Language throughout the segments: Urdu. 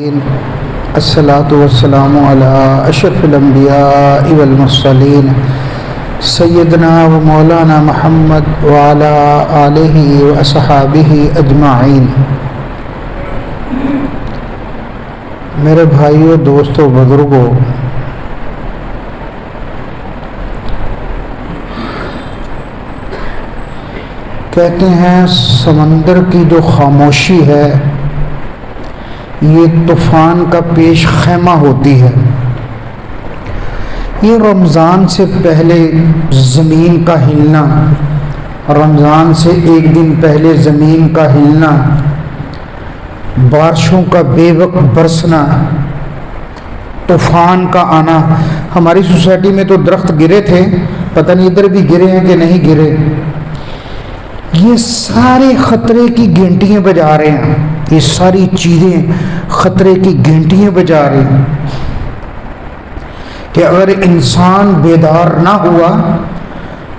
الصلاۃ والسلام علی اشرف الانبیاء والمرسلین سیدنا و مولانا محمد وعلی آلہ واصحابہ اجمعین۔ میرے بھائیوں، دوستوں، بزرگوں، کہتے ہیں سمندر کی جو خاموشی ہے یہ طوفان کا پیش خیمہ ہوتی ہے۔ یہ رمضان سے پہلے زمین کا ہلنا، رمضان سے ایک دن پہلے زمین کا ہلنا، بارشوں کا بے وقت برسنا، طوفان کا آنا۔ ہماری سوسائٹی میں تو درخت گرے تھے، پتہ نہیں ادھر بھی گرے ہیں کہ نہیں گرے۔ یہ سارے خطرے کی گھنٹیاں بجا رہے ہیں، یہ ساری چیزیں خطرے کی گھنٹیاں بجا رہی ہیں کہ اگر انسان بیدار نہ ہوا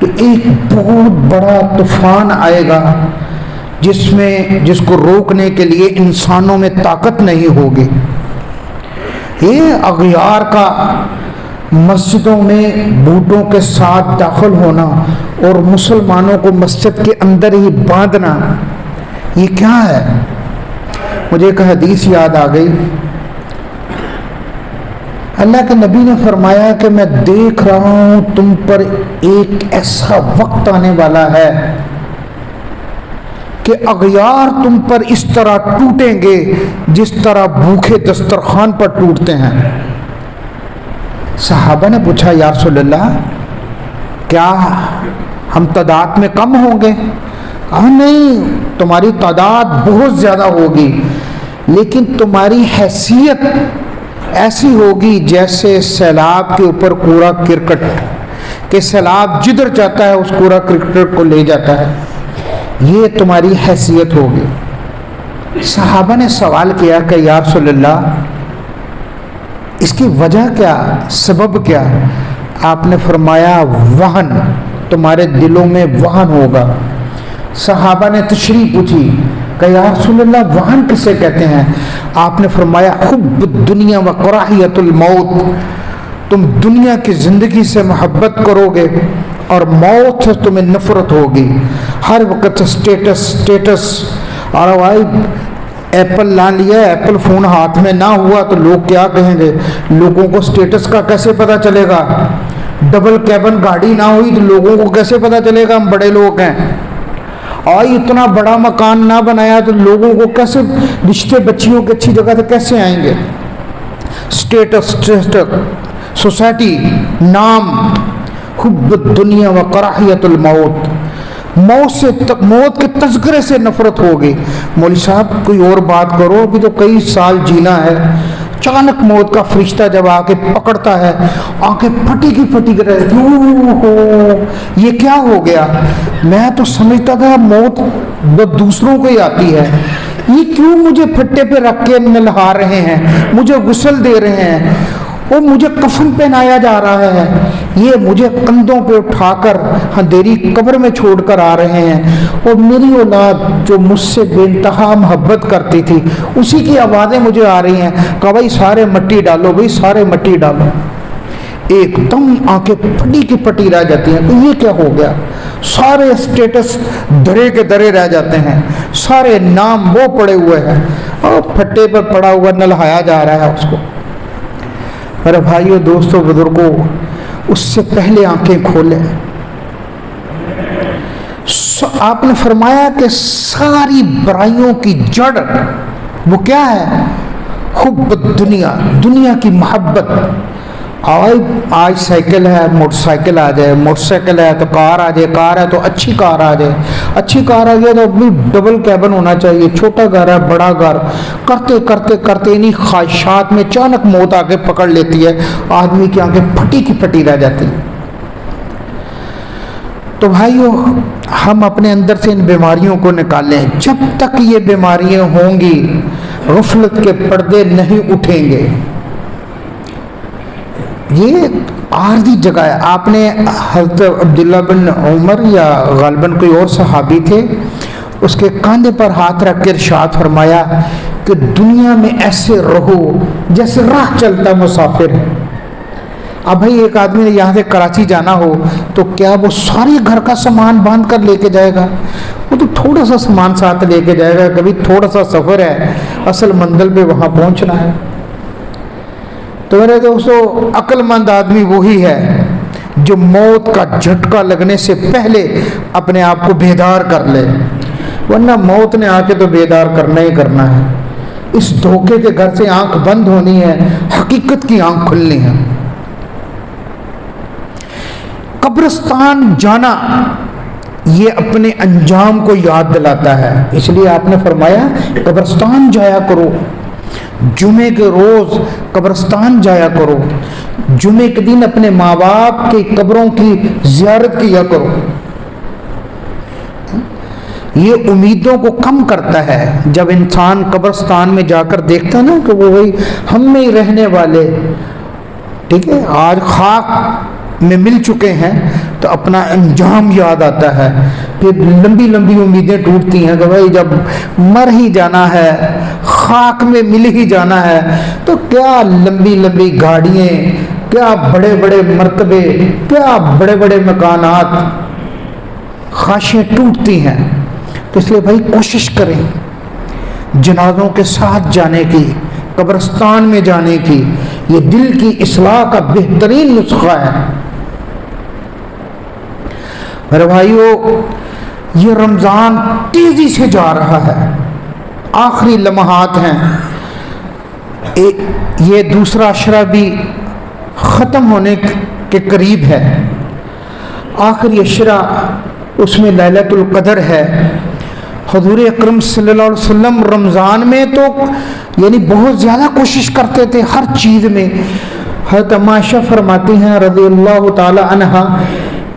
تو ایک بہت بڑا طوفان آئے گا جس کو روکنے کے لیے انسانوں میں طاقت نہیں ہوگی۔ یہ اغیار کا مسجدوں میں بوٹوں کے ساتھ داخل ہونا اور مسلمانوں کو مسجد کے اندر ہی باندھنا، یہ کیا ہے؟ مجھے ایک حدیث یاد آ گئی۔ اللہ کے نبی نے فرمایا کہ میں دیکھ رہا ہوں تم پر ایک ایسا وقت آنے والا ہے کہ اغیار تم پر اس طرح ٹوٹیں گے جس طرح بھوکے دسترخوان پر ٹوٹتے ہیں۔ صحابہ نے پوچھا یا رسول اللہ، کیا ہم تعداد میں کم ہوں گے؟ کہا نہیں، تمہاری تعداد بہت زیادہ ہوگی، لیکن تمہاری حیثیت ایسی ہوگی جیسے سیلاب کے اوپر کوڑا کرکٹ، کہ سیلاب جدھر جاتا ہے اس کوڑا کرکٹ کو لے جاتا ہے، یہ تمہاری حیثیت ہوگی۔ صحابہ نے سوال کیا کہ یا رسول اللہ، اس کی وجہ کیا، سبب کیا؟ آپ نے فرمایا وہن، تمہارے دلوں میں وہن ہوگا۔ صحابہ نے تشریح پوچھی کہ یا رسول اللہ وہن کسے کہتے ہیں؟ آپ نے فرمایا حب الدنیا و کراہیت الموت، تم دنیا کی زندگی سے محبت کرو گے اور موت سے تمہیں نفرت ہوگی۔ ہر وقت سٹیٹس اور بھائی ایپل لا لیا، ایپل فون ہاتھ میں نہ ہوا تو لوگ کیا کہیں گے؟ لوگوں کو سٹیٹس کا کیسے پتہ چلے گا؟ ڈبل کیبن گاڑی نہ ہوئی تو لوگوں کو کیسے پتہ چلے گا ہم بڑے لوگ ہیں؟ اور اتنا بڑا مکان نہ بنایا تو لوگوں کو کیسے، رشتے بچیوں کی اچھی جگہ سے کیسے آئیں گے؟ سٹیٹس، سوسائٹی، نام، حب الدنیا و کراہیت الموت، موت کے تذکرے سے نفرت ہوگی۔ مولوی صاحب کوئی اور بات کرو، ابھی تو کئی سال جینا ہے۔ اچانک موت کا فرشتہ جب آ کے پکڑتا ہے، آنکھیں پھٹی کی پھٹی کر یہ کیا ہو گیا؟ میں تو سمجھتا تھا موت دوسروں کو ہی آتی ہے، یہ کیوں مجھے پھٹے پہ رکھ کے نلہا رہے ہیں، مجھے غسل دے رہے ہیں، وہ مجھے کفن پہنایا جا رہا ہے، یہ مجھے کندھوں پہ اٹھا کر اندھیری قبر میں چھوڑ کر آ رہے ہیں، اور میری اولاد جو مجھ سے بے انتہا محبت کرتی تھی اسی کی آوازیں مجھے آ رہی ہیں کہ بھائی سارے مٹی ڈالو، بھائی سارے مٹی ڈالو۔ ایک دم آنکھیں پھٹی کی پھٹی رہ جاتی ہیں کہ یہ کیا ہو گیا؟ سارے اسٹیٹس دھرے کے دھرے رہ جاتے ہیں، سارے نام وہ پڑے ہوئے ہیں اور پھٹے پر پڑا ہوا نلہایا جا رہا ہے اس کو۔ میرے بھائیوں، دوستوں، بزرگوں، اس سے پہلے آنکھیں کھولیں۔ آپ نے فرمایا کہ ساری برائیوں کی جڑ وہ کیا ہے؟ حب الدنیا، دنیا کی محبت۔ آج سائیکل ہے، موٹر سائیکل آ جائے، موٹر سائیکل ہے تو کار آ جائے، کار ہے تو اچھی کار آ جائے، اچھی کار آ گیا تو ابھی ڈبل کیبن ہونا چاہیے، چھوٹا گھر ہے بڑا گھر، کرتے کرتے کرتے انہیں خواہشات میں اچانک موت آ کے پکڑ لیتی ہے، آدمی کی آنکھیں پھٹی کی پھٹی رہ جاتی ہیں۔ تو بھائیو، ہم اپنے اندر سے ان بیماریوں کو نکالیں۔ جب تک یہ بیماریاں ہوں گی غفلت کے پردے نہیں اٹھیں گے۔ یہ عارضی جگہ ہے۔ آپ نے حضرت عبداللہ بن عمر یا غالباً کوئی اور صحابی تھے، اس کے کاندھے پر ہاتھ رکھ کے ارشاد فرمایا کہ دنیا میں ایسے رہو جیسے راہ چلتا مسافر ہے۔ اب بھائی ایک آدمی نے یہاں سے کراچی جانا ہو تو کیا وہ ساری گھر کا سامان باندھ کر لے کے جائے گا؟ وہ تو تھوڑا سا سامان ساتھ لے کے جائے گا، کبھی تھوڑا سا سفر ہے، اصل منزل پہ وہاں پہنچنا ہے۔ تو میرے دوستو، عقل مند آدمی وہی ہے جو موت کا جھٹکا لگنے سے پہلے اپنے آپ کو بیدار کر لے، ورنہ موت نے آ کے تو بیدار کرنا ہی کرنا ہے۔ اس دھوکے کے گھر سے آنکھ بند ہونی ہے، حقیقت کی آنکھ کھلنی ہے۔ قبرستان جانا یہ اپنے انجام کو یاد دلاتا ہے، اس لیے آپ نے فرمایا قبرستان جایا کرو، جمعے کے روز قبرستان جایا کرو، جمعے کے دن اپنے ماں باپ کی قبروں کی زیارت کیا کرو۔ یہ امیدوں کو کم کرتا ہے جب انسان قبرستان میں جا کر دیکھتا ہے نا کہ وہ وہی ہم میں ہی رہنے والے، ٹھیک ہے، آج خاک میں مل چکے ہیں، تو اپنا انجام یاد آتا ہے، پھر لمبی لمبی امیدیں ٹوٹتی ہیں کہ بھائی جب مر ہی جانا ہے، خاک میں مل ہی جانا ہے، تو کیا لمبی لمبی گاڑیاں، کیا بڑے بڑے مرتبے، کیا بڑے بڑے مکانات، خواہشیں ٹوٹتی ہیں۔ تو اس لیے بھائی کوشش کریں جنازوں کے ساتھ جانے کی، قبرستان میں جانے کی، یہ دل کی اصلاح کا بہترین نسخہ ہے۔ میرے بھائیو، یہ رمضان تیزی سے جا رہا ہے، آخری لمحات ہیں، یہ دوسرا عشرہ بھی ختم ہونے کے قریب ہے، آخری عشرہ اس میں لیلۃ القدر ہے۔ حضور اکرم صلی اللہ علیہ وسلم رمضان میں تو یعنی بہت زیادہ کوشش کرتے تھے ہر چیز میں۔ حضرت عائشہ فرماتی ہیں رضی اللہ تعالی عنہا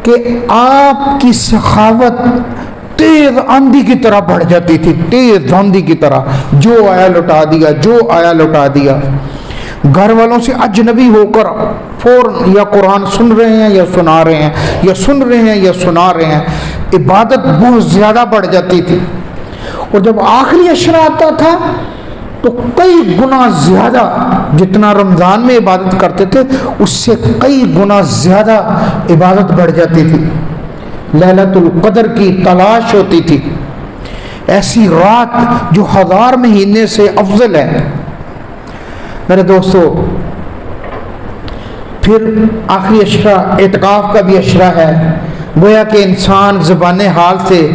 کہ آپ کی سخاوت تیز آندھی کی طرح بڑھ جاتی تھی، تیز آندھی کی طرح، جو آیا لوٹا دیا، جو آیا لوٹا دیا۔ گھر والوں سے اجنبی ہو کر فوراً یا قرآن سن رہے ہیں یا سنا رہے ہیں، یا سن رہے ہیں یا سنا رہے ہیں، عبادت بہت زیادہ بڑھ جاتی تھی۔ اور جب آخری عشرہ آتا تھا تو کئی گنا زیادہ، جتنا رمضان میں عبادت کرتے تھے اس سے کئی گنا زیادہ عبادت بڑھ جاتی تھی۔ لیلۃ القدر کی تلاش ہوتی تھی، ایسی رات جو 1000 مہینے سے افضل ہے۔ میرے دوستو، پھر آخری عشرہ اعتکاف کا بھی عشرہ ہے، گویا کہ انسان زبان حال سے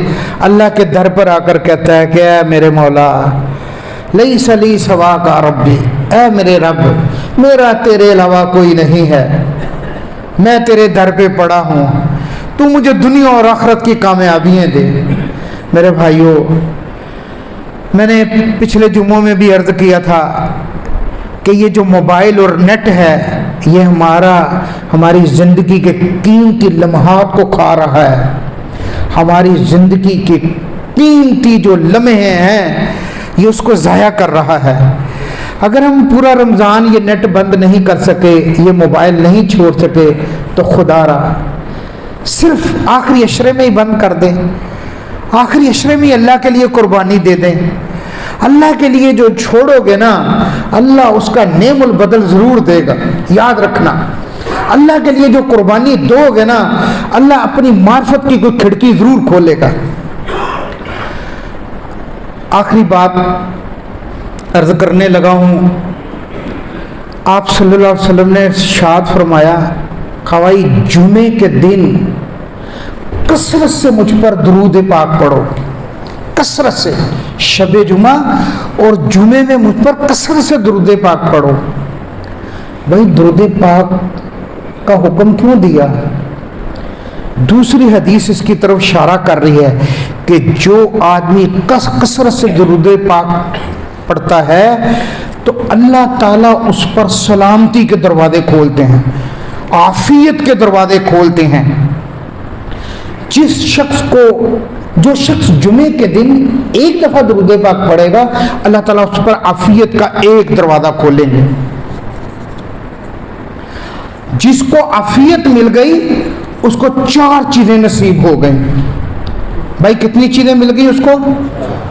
اللہ کے در پر آ کر کہتا ہے کہ اے میرے مولا، لیس لی سواک ربی، اے میرے رب، میرا تیرے علاوہ کوئی نہیں ہے، میں تیرے در پہ پڑا ہوں، تو مجھے دنیا اور آخرت کی کامیابیاں دے۔ میرے بھائیوں، میں نے پچھلے جمعوں میں بھی عرض کیا تھا کہ یہ جو موبائل اور نیٹ ہے یہ ہماری زندگی کے قیمتی لمحات کو کھا رہا ہے، ہماری زندگی کے قیمتی جو لمحے ہیں یہ اس کو ضائع کر رہا ہے۔ اگر ہم پورا رمضان یہ نیٹ بند نہیں کر سکے، یہ موبائل نہیں چھوڑ سکے، تو خدا را صرف آخری عشرے میں ہی بند کر دیں، آخری عشرے میں اللہ کے لیے قربانی دے دیں۔ اللہ کے لیے جو چھوڑو گے نا، اللہ اس کا نعم البدل ضرور دے گا۔ یاد رکھنا، اللہ کے لیے جو قربانی دو گے نا، اللہ اپنی معرفت کی کوئی کھڑکی ضرور کھولے گا۔ آخری بات عرض کرنے لگا ہوں، آپ صلی اللہ علیہ وسلم نے ارشاد فرمایا، خواہی جمعے کے دن کثرت سے مجھ پر درود پاک پڑھو، کثرت سے، شب جمعہ اور جمعے میں مجھ پر کثرت سے درود پاک پڑھو۔ بھائی درود پاک کا حکم کیوں دیا؟ دوسری حدیث اس کی طرف اشارہ کر رہی ہے کہ جو آدمی کثرت سے درود پاک پڑھتا ہے تو اللہ تعالیٰ اس پر سلامتی کے دروازے کھولتے ہیں، عافیت کے دروازے کھولتے ہیں۔ جو شخص جمعے کے دن ایک دفعہ درود پاک پڑھے گا، اللہ تعالیٰ اس پر عافیت کا ایک دروازہ کھولیں گے۔ جس کو عافیت مل گئی اس کو 4 چیزیں نصیب ہو گئیں۔ بھائی کتنی چیزیں مل گئی اس کو؟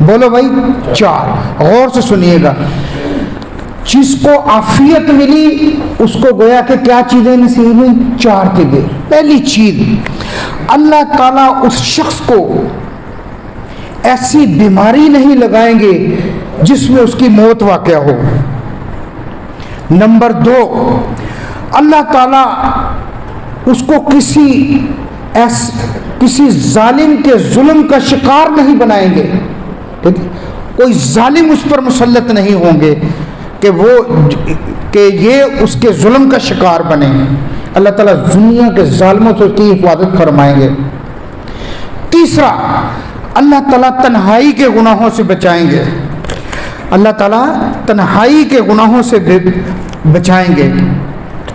بولو بھائی 4. غور سے سنیے گا. جس کو عافیت ملی اس کو گویا کہ کیا چیزیں نصیب ہوئی؟ 4 چیزیں. پہلی چیز، اللہ تعالیٰ اس شخص کو ایسی بیماری نہیں لگائیں گے جس میں اس کی موت واقع ہو. نمبر 2، اللہ تعالیٰ اس کو کسی ظالم کے ظلم کا شکار نہیں بنائیں گے. ٹھیک ہے؟ کوئی ظالم اس پر مسلط نہیں ہوں گے کہ یہ اس کے ظلم کا شکار بنے. اللہ تعالیٰ دنیا کے ظالموں سے اس کی حفاظت فرمائیں گے. تیسرا، اللہ تعالیٰ تنہائی کے گناہوں سے بچائیں گے. اللہ تعالیٰ تنہائی کے گناہوں سے بچائیں گے.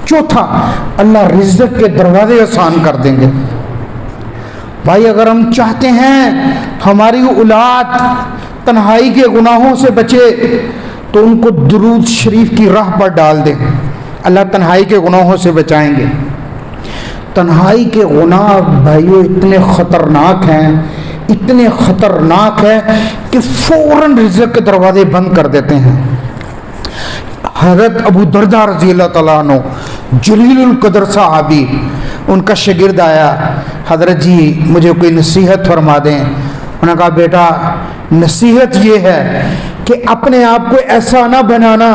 چوتھا، اللہ رزق کے دروازے آسان کر دیں گے. بھائی اگر ہم چاہتے ہیں ہماری اولاد تنہائی کے گناہوں سے بچے تو ان کو درود شریف کی راہ پر ڈال دیں. اللہ تنہائی کے گناہوں سے بچائیں گے. تنہائی کے گناہ بھائیو اتنے خطرناک ہیں، اتنے خطرناک ہے کہ فوراً رزق کے دروازے بند کر دیتے ہیں. حضرت ابو درداء رضی اللہ تعالیٰ عنہ جلیل القدر صحابی، ان کا شاگرد آیا، حضرت جی مجھے کوئی نصیحت فرما دیں. انہوں نے کہا بیٹا نصیحت یہ ہے کہ اپنے آپ کو ایسا نہ بنانا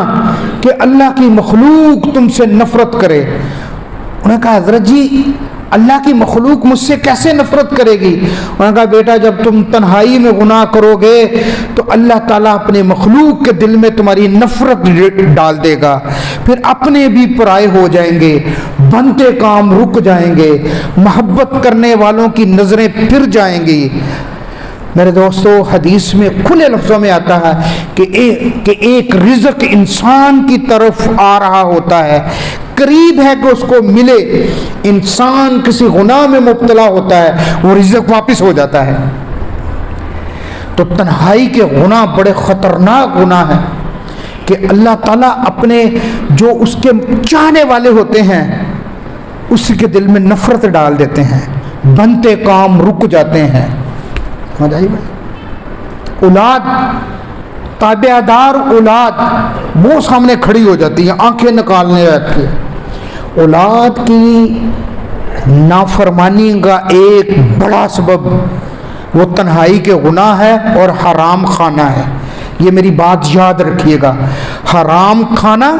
کہ اللہ کی مخلوق تم سے نفرت کرے. انہوں نے کہا حضرت جی اللہ کی مخلوق مجھ سے کیسے نفرت کرے گی؟ انہوں نے کہا بیٹا جب تم تنہائی میں گناہ کرو گے تو اللہ تعالیٰ اپنے مخلوق کے دل میں تمہاری نفرت ڈال دے گا، پھر اپنے بھی پرائے ہو جائیں گے، بنتے کام رک جائیں گے، محبت کرنے والوں کی نظریں پھر جائیں گی. میرے دوستو حدیث میں کھلے لفظوں میں آتا ہے کہ ایک رزق انسان کی طرف آ رہا ہوتا ہے، قریب ہے کہ اس کو ملے. انسان کسی گناہ میں مبتلا ہوتا ہے، وہ رزق واپس ہو جاتا ہے. تو تنہائی کے گناہ بڑے خطرناک گناہ ہیں کہ اللہ تعالیٰ اپنے جو اس کے چاہنے والے ہوتے ہیں اس کے دل میں نفرت ڈال دیتے ہیں، بنتے کام رک جاتے ہیں. سمجھ آئی بھائی؟ اولاد، تابع دار اولاد وہ سامنے کھڑی ہو جاتی ہے، آنکھیں نکالنے لگتی ہے. اولاد کی نافرمانی کا ایک بڑا سبب وہ تنہائی کے گناہ ہے اور حرام کھانا ہے. یہ میری بات یاد رکھیے گا، حرام کھانا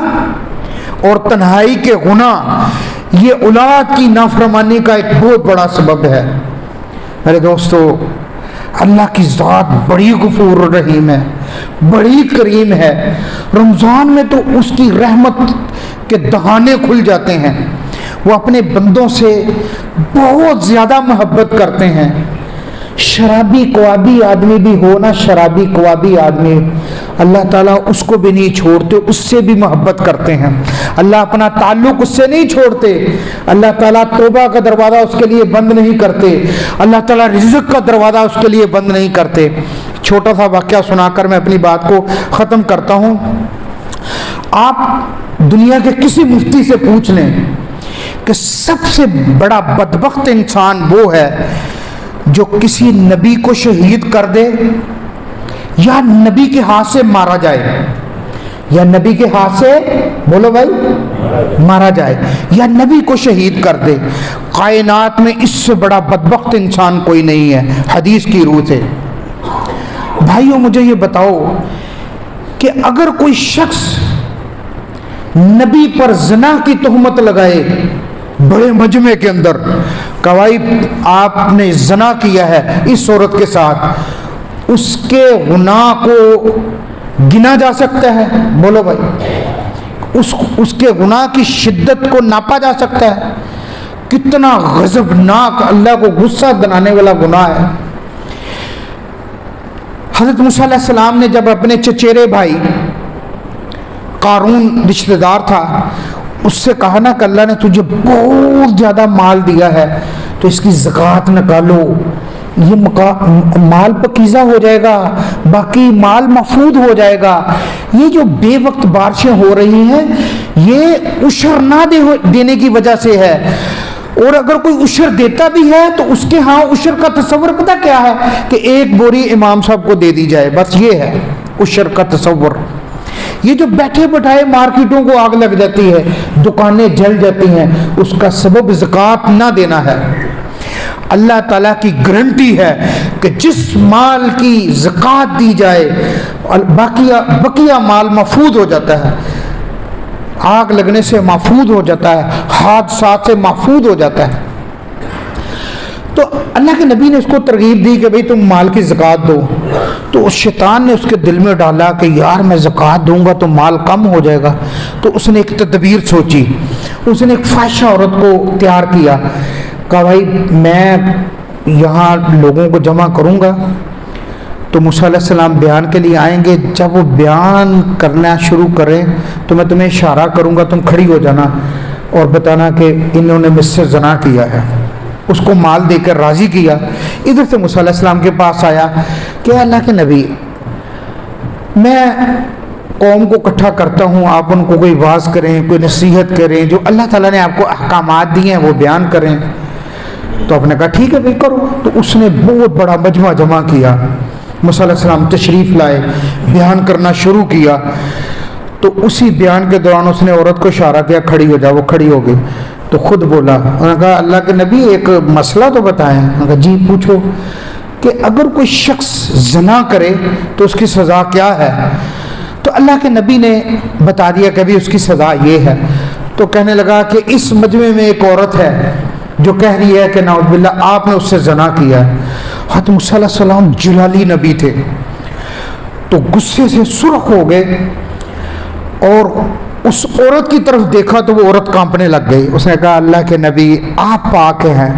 اور تنہائی کے گناہ یہ اولاد کی نافرمانی کا ایک بہت بڑا سبب ہے. میرے دوستو اللہ کی ذات بڑی غفور رحیم ہے، بڑی کریم ہے. رمضان میں تو اس کی رحمت کے دہانے کھل جاتے ہیں. وہ اپنے بندوں سے بہت زیادہ محبت کرتے ہیں. شرابی کوابی آدمی بھی ہو نا، شرابی کوابی آدمی اللہ تعالیٰ اس کو بھی نہیں چھوڑتے، اس سے بھی محبت کرتے ہیں. اللہ اپنا تعلق اس سے نہیں چھوڑتے. اللہ تعالیٰ توبہ کا دروازہ اس کے لیے بند نہیں کرتے. اللہ تعالیٰ رزق کا دروازہ اس کے لیے بند نہیں کرتے. چھوٹا سا واقعہ سنا کر میں اپنی بات کو ختم کرتا ہوں. آپ دنیا کے کسی مفتی سے پوچھ لیں کہ سب سے بڑا بدبخت انسان وہ ہے جو کسی نبی کو شہید کر دے یا نبی کے ہاتھ سے مارا جائے، یا نبی کے ہاتھ سے بولو بھائی مارا جائے، یا نبی کو شہید کر دے. کائنات میں اس سے بڑا بدبخت انسان کوئی نہیں ہے حدیث کی روح سے. بھائیوں مجھے یہ بتاؤ کہ اگر کوئی شخص نبی پر زنا کی تہمت لگائے بڑے مجمع کے اندر کہ بھائی آپ نے زنا کیا ہے اس عورت کے ساتھ، اس کے گناہ کو گنا جا سکتا ہے؟ بولو بھائی اس کے گناہ کی شدت کو ناپا جا سکتا ہے؟ کتنا غضبناک، اللہ کو غصہ دلانے والا گناہ ہے. حضرت موسیٰ علیہ السلام نے جب اپنے چچیرے بھائی قارون رشتہ دار تھا اس سے کہا نا کہ اللہ نے تجھے بہت زیادہ مال دیا ہے تو اس کی زکوٰۃ نکالو، یہ مال پکیزہ ہو جائے گا، باقی مال محفوظ ہو جائے گا. یہ جو بے وقت بارشیں ہو رہی ہیں یہ عشر نہ دینے کی وجہ سے ہے. اور اگر کوئی عشر دیتا بھی ہے تو اس کے ہاں عشر کا تصور پتہ کیا ہے کہ ایک بوری امام صاحب کو دے دی جائے، بس یہ ہے عشر کا تصور۔ یہ جو بیٹھے بٹھائے مارکیٹوں کو آگ لگ جاتی ہے، دکانیں جل جاتی ہیں، اس کا سبب زکوٰۃ نہ دینا ہے۔ اللہ تعالیٰ کی گارنٹی ہے کہ جس مال کی زکوٰۃ دی جائے بقیہ مال محفوظ ہو جاتا ہے، آگ لگنے سے محفوظ ہو جاتا ہے، حادثات سے محفوظ ہو جاتا ہے۔ تو اللہ کے نبی نے اس کو ترغیب دی کہ بھئی تم مال کی زکوٰۃ دو، تو اس شیطان نے اس کے دل میں ڈالا کہ یار میں زکوٰۃ دوں گا تو مال کم ہو جائے گا۔ تو اس نے ایک تدبیر سوچی، اس نے ایک فاحشہ عورت کو تیار کیا، کہا بھائی میں یہاں لوگوں کو جمع کروں گا تو موسیٰ علیہ السلام بیان کے لیے آئیں گے، جب وہ بیان کرنا شروع کریں تو میں تمہیں اشارہ کروں گا، تم کھڑی ہو جانا اور بتانا کہ انہوں نے مجھ سے زنا کیا ہے۔ اس کو مال دے کر راضی کیا۔ ادھر سے موسیٰ علیہ السلام کے پاس آیا کہ اللہ کے نبی میں قوم کو اکٹھا کرتا ہوں، آپ ان کو کوئی واعظ کریں، کوئی نصیحت کریں، جو اللہ تعالیٰ نے آپ کو احکامات دیے ہیں وہ بیان کریں۔ تو آپ نے کہا ٹھیک ہے بھائی کرو۔ تو اس نے بہت بڑا مجمع جمع کیا، موسیٰ علیہ السلام تشریف لائے، بیان کرنا شروع کیا۔ تو اسی بیان کے دوران اس نے عورت کو اشارہ کیا کھڑی ہو جا، وہ کھڑی ہو گئی۔ تو خود بولا، انہوں نے کہا اللہ کے نبی ایک مسئلہ تو بتائیں۔ انہوں نے کہا جی پوچھو، کہ اگر کوئی شخص زنا کرے تو اس کی سزا کیا ہے؟ تو اللہ کے نبی نے بتا دیا کہ بھی اس کی سزا یہ ہے۔ تو کہنے لگا کہ اس مجمع میں ایک عورت ہے جو کہہ رہی ہے کہ نعوذ باللہ آپ نے اس سے زنا کیا ہے۔ حضرت موسیٰ علیہ السلام جلالی نبی تھے، تو غصے سے سرخ ہو گئے اور اس عورت کی طرف دیکھا تو وہ عورت کانپنے لگ گئی۔ اس نے کہا اللہ کے نبی آپ پاک ہیں،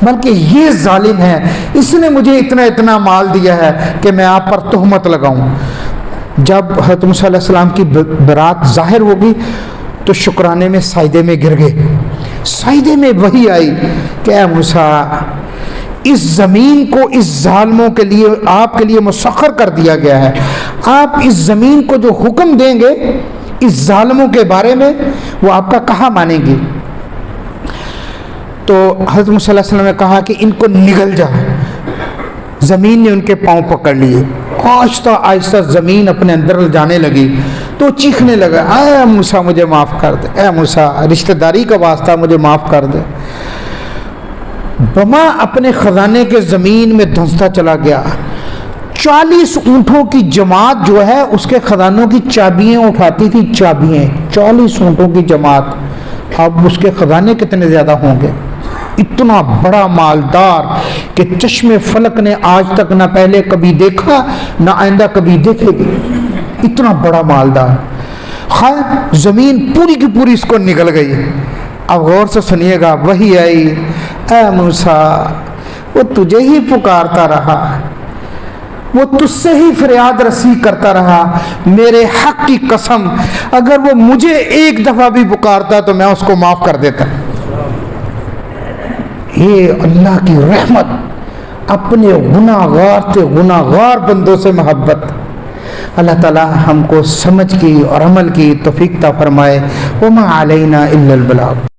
بلکہ یہ ظالم ہے، اس نے مجھے اتنا مال دیا ہے کہ میں آپ پر تہمت لگاؤں۔ جب حضرت موسیٰ علیہ السلام کی برات ظاہر ہوگی تو شکرانے میں سجدے میں گر گئے۔ سجدے میں وحی آئی کہ اے موسیٰ اس زمین کو اس ظالموں کے لیے آپ کے لیے مسخر کر دیا گیا ہے، آپ اس زمین کو جو حکم دیں گے اس ظالموں کے بارے میں وہ آپ کا کہاں مانیں گی؟ تو حضرت موسیٰ علیہ السلام نے کہا کہ ان کو نگل جا۔ زمین نے ان کے پاؤں پکڑ لیے، آہستہ آہستہ زمین اپنے اندر جانے لگی۔ تو چیخنے لگا اے موسیٰ مجھے معاف کر دے، اے موسیٰ رشتہ داری کا واسطہ مجھے معاف کر دے۔ بما اپنے خزانے کے زمین میں دھنستا چلا گیا۔ 40 اونٹوں کی جماعت جو ہے اس کے خزانوں کی چابیاں اٹھاتی تھی، چابیاں 40 اونٹوں کی جماعت۔ اب اس کے خزانے کتنے زیادہ ہوں گے؟ اتنا بڑا مالدار کہ چشم فلک نے آج تک نہ پہلے کبھی دیکھا نہ آئندہ کبھی دیکھے گی، اتنا بڑا مالدار۔ خیر زمین پوری کی پوری اس کو نگل گئی۔ اب غور سے سنیے گا، وہی آئی اے موسیٰ وہ تجھے ہی پکارتا رہا، وہ تجھ سے ہی فریاد رسی کرتا رہا، میرے حق کی قسم اگر وہ مجھے ایک دفعہ بھی پکارتا تو میں اس کو معاف کر دیتا۔ یہ اللہ کی رحمت، اپنے گناہگار سے گناہگار بندوں سے محبت۔ اللہ تعالی ہم کو سمجھ کی اور عمل کی توفیق عطا فرمائے۔ وما علینا الا البلاغ۔